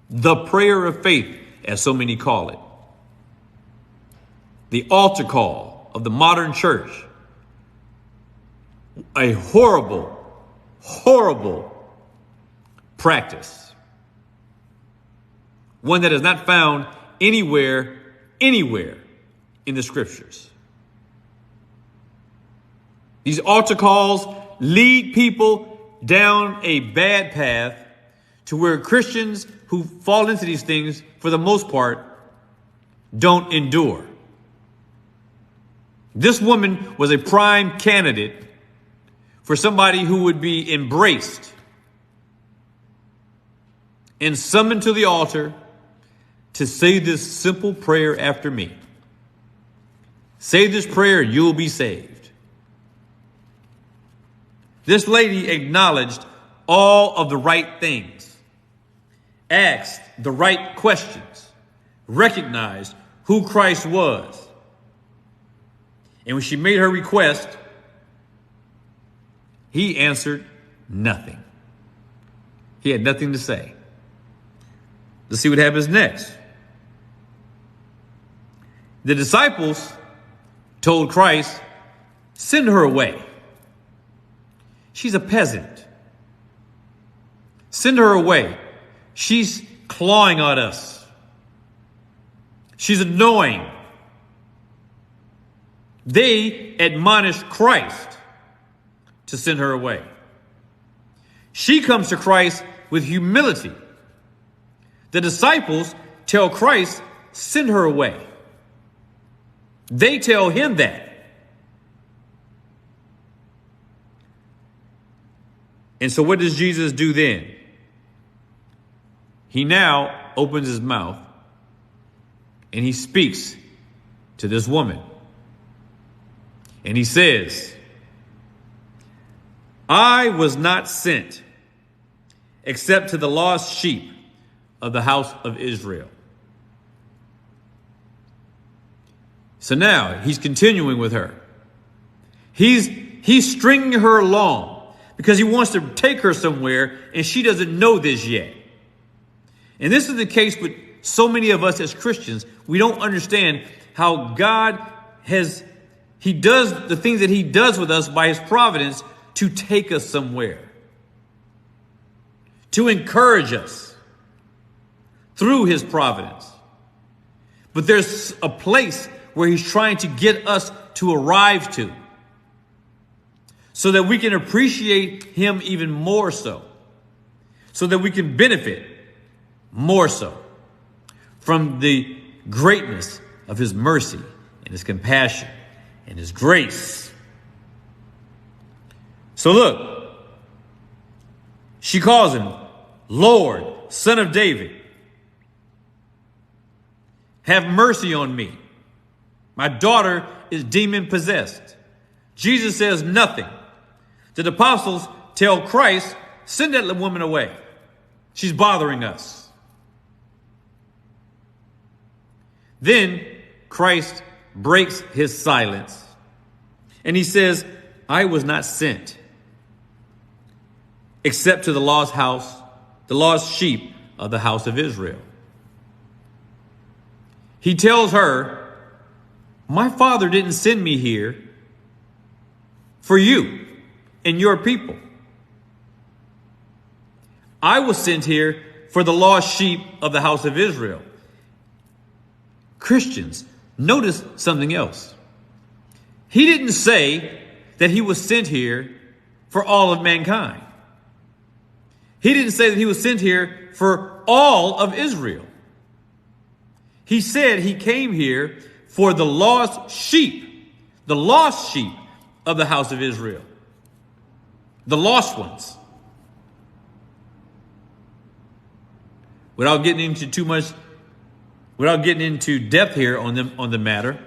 The prayer of faith, as so many call it. The altar call of the modern church. A horrible, horrible practice. One that is not found anywhere in the scriptures. These altar calls lead people down a bad path to where Christians who fall into these things, for the most part, don't endure. This woman was a prime candidate for somebody who would be embraced and summoned to the altar to say this simple prayer after me. Say this prayer, you'll be saved. This lady acknowledged all of the right things, asked the right questions, recognized who Christ was. And when she made her request, he answered nothing. He had nothing to say. Let's see what happens next. The disciples told Christ, send her away. She's a peasant. Send her away. She's clawing at us. She's annoying. They admonished Christ to send her away. She comes to Christ with humility. The disciples tell Christ, send her away. They tell him that. And so what does Jesus do then? He now opens his mouth and he speaks to this woman. And he says, I was not sent except to the lost sheep of the house of Israel. So now he's continuing with her. He's stringing her along because he wants to take her somewhere and she doesn't know this yet. And this is the case with so many of us as Christians. We don't understand how God he does the things that he does with us by his providence to take us somewhere, to encourage us through his providence. But there's a place where he's trying to get us to arrive to so that we can appreciate him even more so that we can benefit more so from the greatness of his mercy and his compassion and his grace. So look, she calls him Lord, Son of David. Have mercy on me. My daughter is demon possessed. Jesus says nothing. The apostles tell Christ, send that woman away. She's bothering us. Then Christ breaks his silence and he says, I was not sent except to the lost sheep of the house of Israel. He tells her, my Father didn't send me here for you and your people. I was sent here for the lost sheep of the house of Israel. Christians, notice something else. He didn't say that he was sent here for all of mankind. He didn't say that he was sent here for all of Israel. He said he came here for the lost sheep of the house of Israel. The lost ones. Without getting into depth here on the matter,